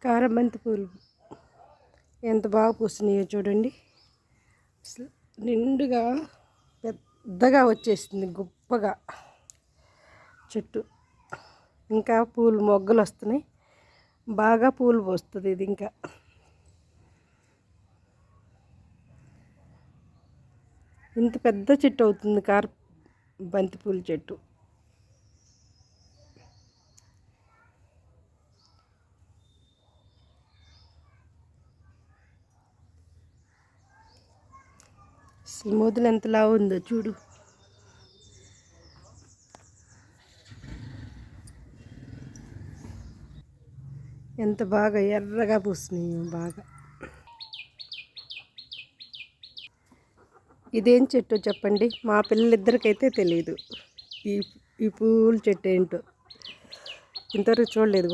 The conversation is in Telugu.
కారబంతి పూలు ఎంత బాగా పూస్తున్నాయో చూడండి. అసలు నిండుగా పెద్దగా వచ్చేసింది గొప్పగా చెట్టు. ఇంకా పూలు మొగ్గలు వస్తున్నాయి, బాగా పూలు పోస్తుంది ఇది. ఇంకా ఇంత పెద్ద చెట్టు అవుతుంది బంతిపూల చెట్టు. మొదలు ఎంతలా ఉందో చూడు. ఎంత బాగా ఎర్రగా పూస్తున్నాయో బాగా. ఇదేం చెట్టు చెప్పండి, మా పిల్లలిద్దరికైతే తెలియదు ఈ ఈ పూల చెట్టు ఏంటో. ఇంతవరకు చూడలేదు.